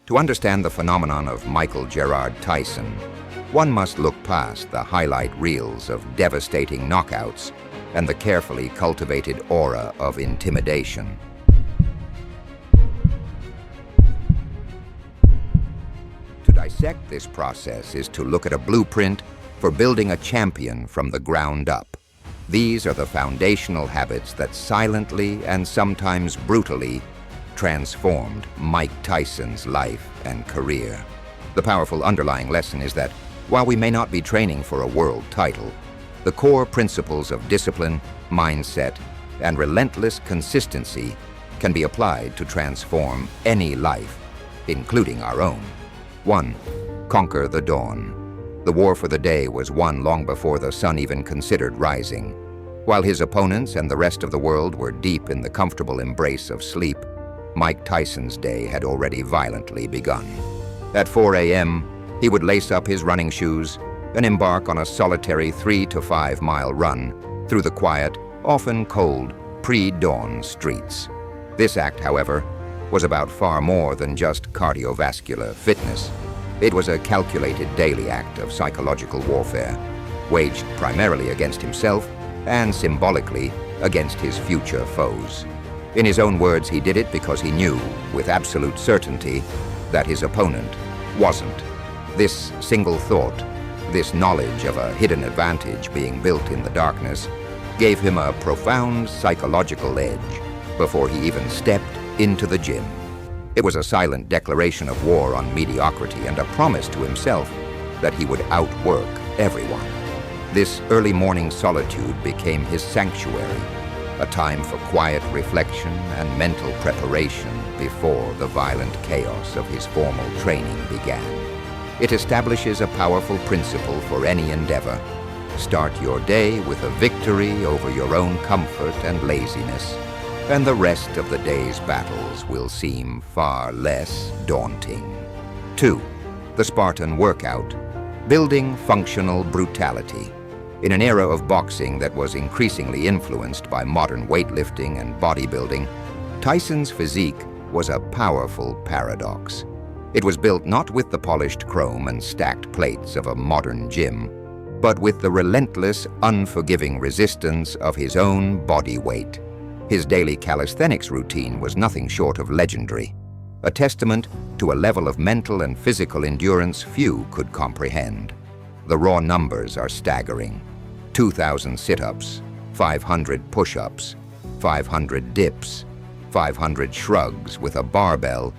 To understand the phenomenon of Michael Gerard Tyson, one must look past the highlight reels of devastating knockouts and the carefully cultivated aura of intimidation. To dissect this process is to look at a blueprint for building a champion from the ground up. These are the foundational habits that silently and sometimes brutally transformed Mike Tyson's life and career. The powerful underlying lesson is that while we may not be training for a world title, the core principles of discipline, mindset, and relentless consistency can be applied to transform any life, including our own. 1. Conquer the dawn. The war for the day was won long before the sun even considered rising. While his opponents and the rest of the world were deep in the comfortable embrace of sleep, Mike Tyson's day had already violently begun. At 4 a.m., he would lace up his running shoes and embark on a solitary 3 to 5 mile run through the quiet, often cold, pre-dawn streets. This act, however, was about far more than just cardiovascular fitness. It was a calculated daily act of psychological warfare, waged primarily against himself and symbolically against his future foes. In his own words, he did it because he knew, with absolute certainty, that his opponent wasn't. This single thought, this knowledge of a hidden advantage being built in the darkness, gave him a profound psychological edge before he even stepped into the gym. It was a silent declaration of war on mediocrity and a promise to himself that he would outwork everyone. This early morning solitude became his sanctuary, a time for quiet reflection and mental preparation before the violent chaos of his formal training began. It establishes a powerful principle for any endeavor. Start your day with a victory over your own comfort and laziness, and the rest of the day's battles will seem far less daunting. 2. The Spartan Workout. Building functional brutality. In an era of boxing that was increasingly influenced by modern weightlifting and bodybuilding, Tyson's physique was a powerful paradox. It was built not with the polished chrome and stacked plates of a modern gym, but with the relentless, unforgiving resistance of his own body weight. His daily calisthenics routine was nothing short of legendary, a testament to a level of mental and physical endurance few could comprehend. The raw numbers are staggering. 2,000 sit-ups, 500 push-ups, 500 dips, 500 shrugs with a barbell,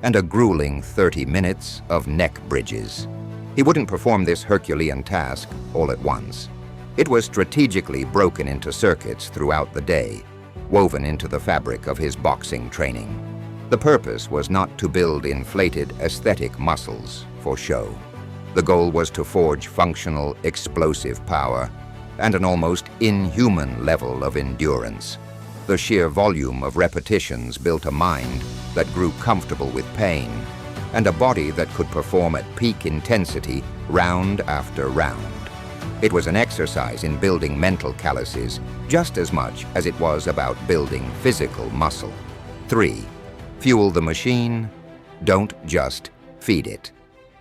and a grueling 30 minutes of neck bridges. He wouldn't perform this Herculean task all at once. It was strategically broken into circuits throughout the day, woven into the fabric of his boxing training. The purpose was not to build inflated aesthetic muscles for show. The goal was to forge functional, explosive power and an almost inhuman level of endurance. The sheer volume of repetitions built a mind that grew comfortable with pain and a body that could perform at peak intensity round after round. It was an exercise in building mental calluses just as much as it was about building physical muscle. 3. Fuel the machine. Don't just feed it.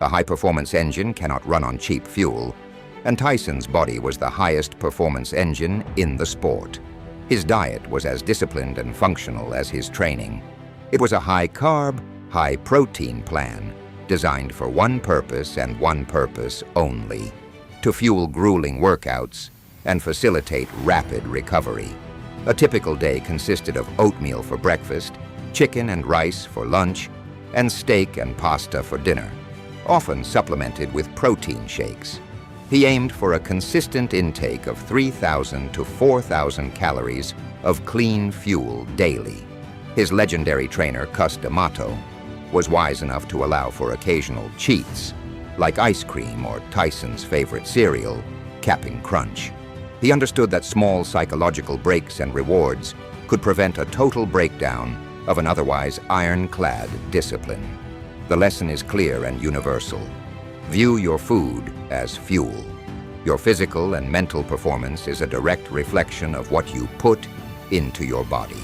A high-performance engine cannot run on cheap fuel, and Tyson's body was the highest performance engine in the sport. His diet was as disciplined and functional as his training. It was a high-carb, high-protein plan designed for one purpose and one purpose only: to fuel grueling workouts and facilitate rapid recovery. A typical day consisted of oatmeal for breakfast, chicken and rice for lunch, and steak and pasta for dinner, often supplemented with protein shakes. He aimed for a consistent intake of 3,000 to 4,000 calories of clean fuel daily. His legendary trainer, Cus D'Amato, was wise enough to allow for occasional cheats, like ice cream or Tyson's favorite cereal, Cap'n Crunch. He understood that small psychological breaks and rewards could prevent a total breakdown of an otherwise ironclad discipline. The lesson is clear and universal. View your food as fuel. Your physical and mental performance is a direct reflection of what you put into your body.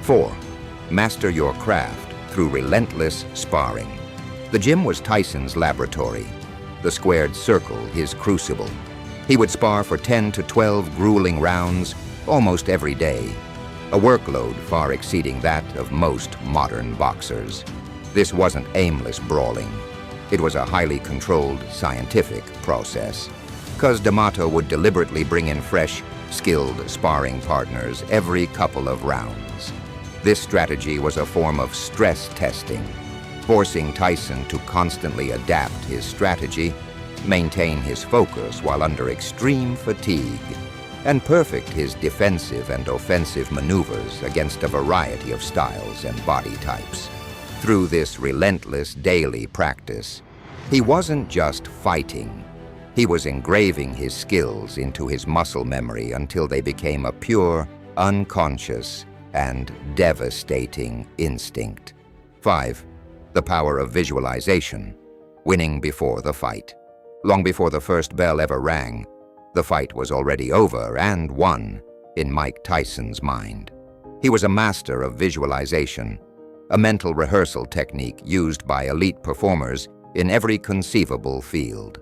4. Master your craft through relentless sparring. The gym was Tyson's laboratory, the squared circle his crucible. He would spar for 10 to 12 grueling rounds almost every day, a workload far exceeding that of most modern boxers. This wasn't aimless brawling. It was a highly controlled scientific process. Cus D'Amato would deliberately bring in fresh, skilled sparring partners every couple of rounds. This strategy was a form of stress testing, forcing Tyson to constantly adapt his strategy, maintain his focus while under extreme fatigue, and perfect his defensive and offensive maneuvers against a variety of styles and body types. Through this relentless daily practice, he wasn't just fighting. He was engraving his skills into his muscle memory until they became a pure, unconscious, and devastating instinct. 5. The power of visualization, winning before the fight. Long before the first bell ever rang, the fight was already over and won in Mike Tyson's mind. He was a master of visualization, a mental rehearsal technique used by elite performers in every conceivable field.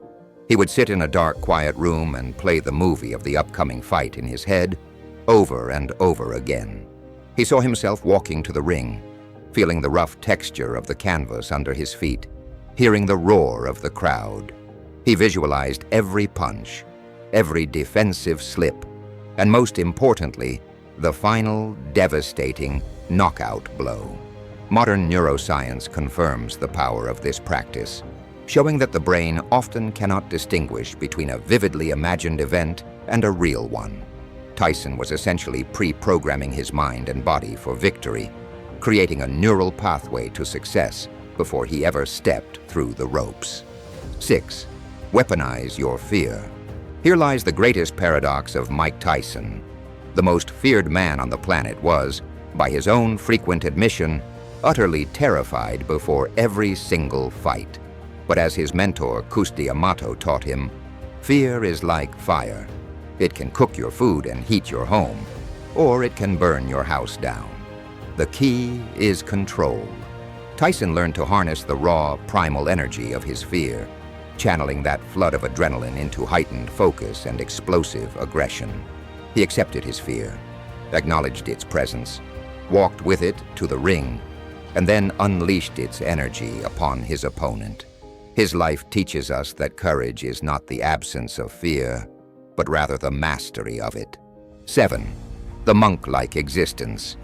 He would sit in a dark, quiet room and play the movie of the upcoming fight in his head over and over again. He saw himself walking to the ring, feeling the rough texture of the canvas under his feet, hearing the roar of the crowd. He visualized every punch, every defensive slip, and most importantly, the final devastating knockout blow. Modern neuroscience confirms the power of this practice, showing that the brain often cannot distinguish between a vividly imagined event and a real one. Tyson was essentially pre-programming his mind and body for victory, creating a neural pathway to success before he ever stepped through the ropes. 6. Weaponize your fear. Here lies the greatest paradox of Mike Tyson. The most feared man on the planet was, by his own frequent admission, utterly terrified before every single fight. But as his mentor, Cus D'Amato, taught him, fear is like fire. It can cook your food and heat your home, or it can burn your house down. The key is control. Tyson learned to harness the raw, primal energy of his fear, channeling that flood of adrenaline into heightened focus and explosive aggression. He accepted his fear, acknowledged its presence, walked with it to the ring, and then unleashed its energy upon his opponent. His life teaches us that courage is not the absence of fear, but rather the mastery of it. 7. The monk-like existence,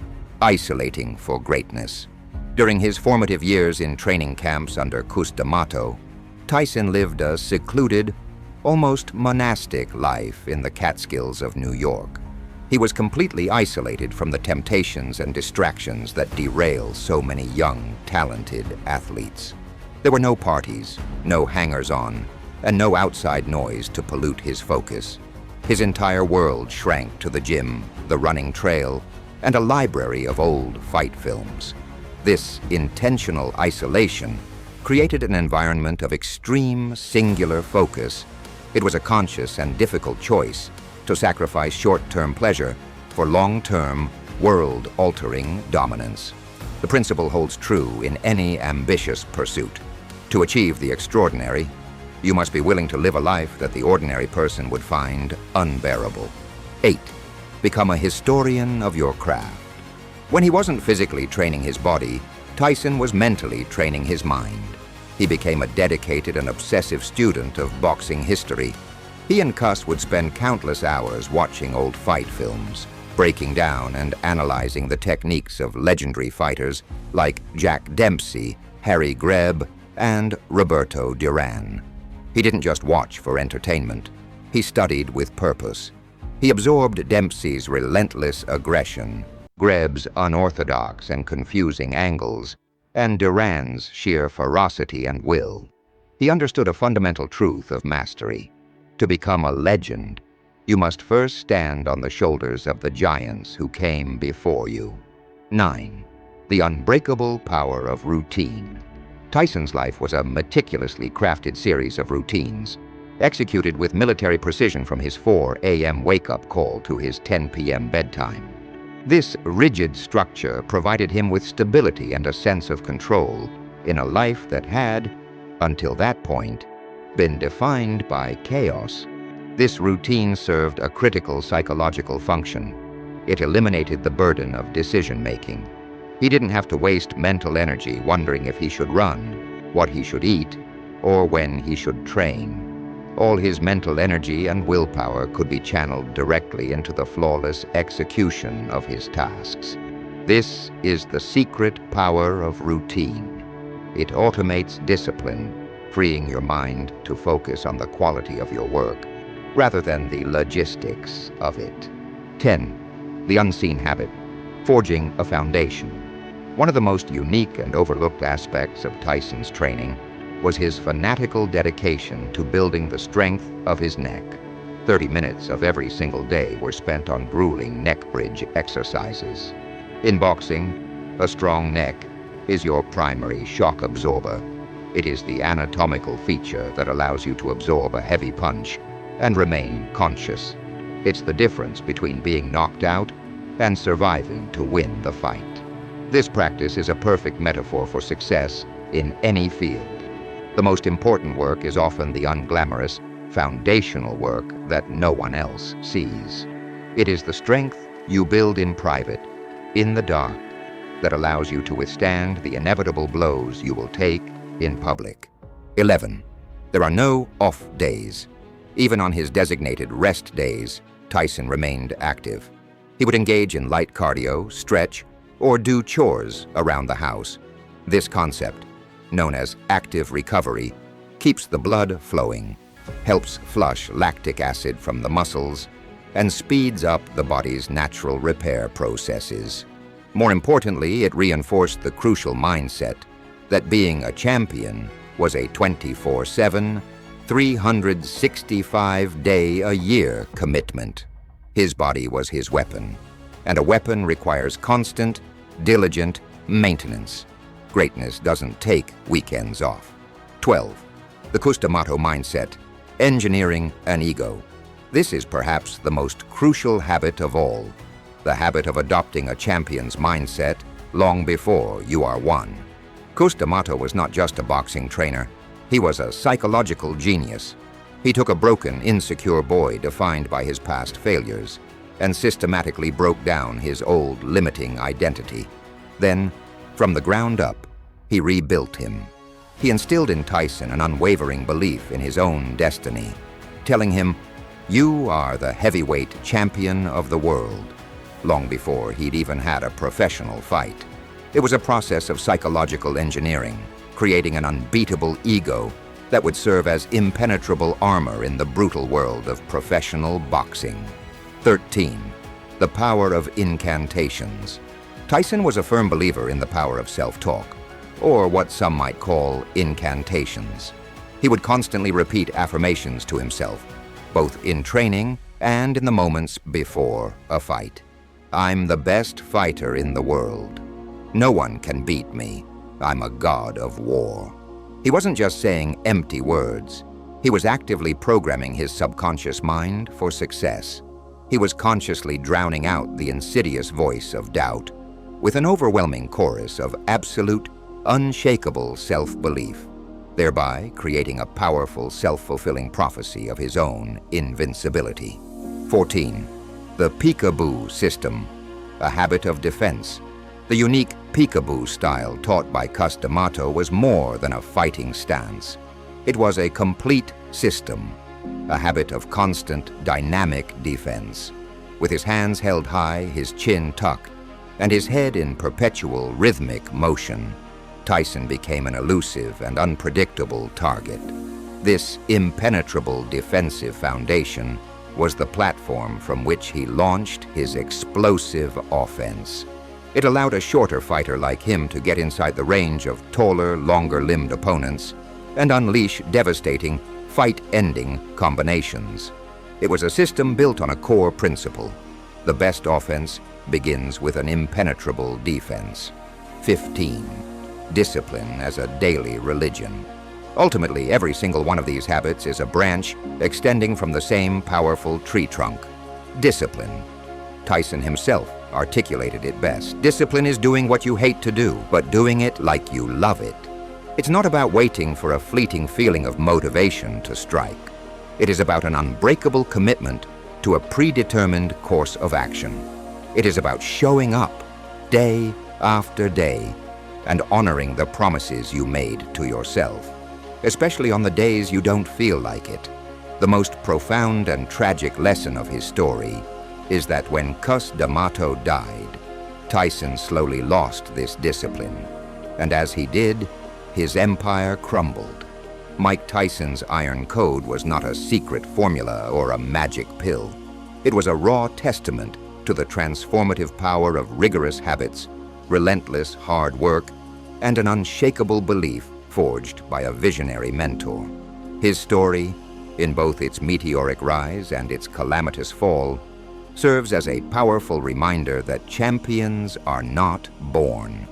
isolating for greatness. During his formative years in training camps under Cus D'Amato, Tyson lived a secluded, almost monastic life in the Catskills of New York. He was completely isolated from the temptations and distractions that derail so many young, talented athletes. There were no parties, no hangers-on, and no outside noise to pollute his focus. His entire world shrank to the gym, the running trail, and a library of old fight films. This intentional isolation created an environment of extreme, singular focus. It was a conscious and difficult choice to sacrifice short-term pleasure for long-term, world-altering dominance. The principle holds true in any ambitious pursuit. To achieve the extraordinary, you must be willing to live a life that the ordinary person would find unbearable. 8. Become a historian of your craft. When he wasn't physically training his body, Tyson was mentally training his mind. He became a dedicated and obsessive student of boxing history. He and Cus would spend countless hours watching old fight films, breaking down and analyzing the techniques of legendary fighters like Jack Dempsey, Harry Greb, and Roberto Duran. He didn't just watch for entertainment. He studied with purpose. He absorbed Dempsey's relentless aggression, Greb's unorthodox and confusing angles, and Duran's sheer ferocity and will. He understood a fundamental truth of mastery. To become a legend, you must first stand on the shoulders of the giants who came before you. 9. The unbreakable power of routine. Tyson's life was a meticulously crafted series of routines, executed with military precision from his 4 a.m. wake-up call to his 10 p.m. bedtime. This rigid structure provided him with stability and a sense of control in a life that had, until that point, been defined by chaos. This routine served a critical psychological function. It eliminated the burden of decision-making. He didn't have to waste mental energy wondering if he should run, what he should eat, or when he should train. All his mental energy and willpower could be channeled directly into the flawless execution of his tasks. This is the secret power of routine. It automates discipline, freeing your mind to focus on the quality of your work, rather than the logistics of it. 10. The unseen habit, forging a foundation. One of the most unique and overlooked aspects of Tyson's training was his fanatical dedication to building the strength of his neck. 30 minutes of every single day were spent on grueling neck bridge exercises. In boxing, a strong neck is your primary shock absorber. It is the anatomical feature that allows you to absorb a heavy punch and remain conscious. It's the difference between being knocked out and surviving to win the fight. This practice is a perfect metaphor for success in any field. The most important work is often the unglamorous, foundational work that no one else sees. It is the strength you build in private, in the dark, that allows you to withstand the inevitable blows you will take in public. 11. There are no off days. Even on his designated rest days, Tyson remained active. He would engage in light cardio, stretch, or do chores around the house. This concept, known as active recovery, keeps the blood flowing, helps flush lactic acid from the muscles, and speeds up the body's natural repair processes. More importantly, it reinforced the crucial mindset that being a champion was a 24/7, 365-day-a-year commitment. His body was his weapon, and a weapon requires constant, diligent maintenance. Greatness doesn't take weekends off. 12. The Cus D'Amato Mindset, engineering an ego. This is perhaps the most crucial habit of all, the habit of adopting a champion's mindset long before you are one. Cus D'Amato was not just a boxing trainer, he was a psychological genius. He took a broken, insecure boy defined by his past failures and systematically broke down his old limiting identity. Then, from the ground up, he rebuilt him. He instilled in Tyson an unwavering belief in his own destiny, telling him, "You are the heavyweight champion of the world," long before he'd even had a professional fight. It was a process of psychological engineering, creating an unbeatable ego that would serve as impenetrable armor in the brutal world of professional boxing. 13. The power of incantations. Tyson was a firm believer in the power of self-talk, or what some might call incantations. He would constantly repeat affirmations to himself, both in training and in the moments before a fight. "I'm the best fighter in the world. No one can beat me. I'm a god of war." He wasn't just saying empty words. He was actively programming his subconscious mind for success. He was consciously drowning out the insidious voice of doubt with an overwhelming chorus of absolute, unshakable self-belief, thereby creating a powerful, self-fulfilling prophecy of his own invincibility. 14. The peekaboo system, a habit of defense. The unique peekaboo style taught by Cus D'Amato was more than a fighting stance. It was a complete system, a habit of constant, dynamic defense. With his hands held high, his chin tucked, and his head in perpetual rhythmic motion, Tyson became an elusive and unpredictable target. This impenetrable defensive foundation was the platform from which he launched his explosive offense. It allowed a shorter fighter like him to get inside the range of taller, longer-limbed opponents and unleash devastating, fight-ending combinations. It was a system built on a core principle. The best offense begins with an impenetrable defense. 15. Discipline as a daily religion. Ultimately, every single one of these habits is a branch extending from the same powerful tree trunk: discipline. Tyson himself articulated it best. Discipline is doing what you hate to do, but doing it like you love it. It's not about waiting for a fleeting feeling of motivation to strike. It is about an unbreakable commitment to a predetermined course of action. It is about showing up day after day and honoring the promises you made to yourself, especially on the days you don't feel like it. The most profound and tragic lesson of his story is that when Cus D'Amato died, Tyson slowly lost this discipline, and as he did, his empire crumbled. Mike Tyson's iron code was not a secret formula or a magic pill. It was a raw testament to the transformative power of rigorous habits, relentless hard work, and an unshakable belief forged by a visionary mentor. His story, in both its meteoric rise and its calamitous fall, serves as a powerful reminder that champions are not born.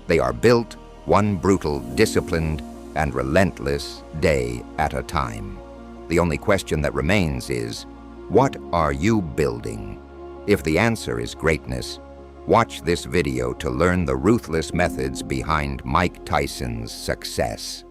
They are built one brutal, disciplined, and relentless day at a time. The only question that remains is, what are you building? If the answer is greatness, watch this video to learn the ruthless methods behind Mike Tyson's success.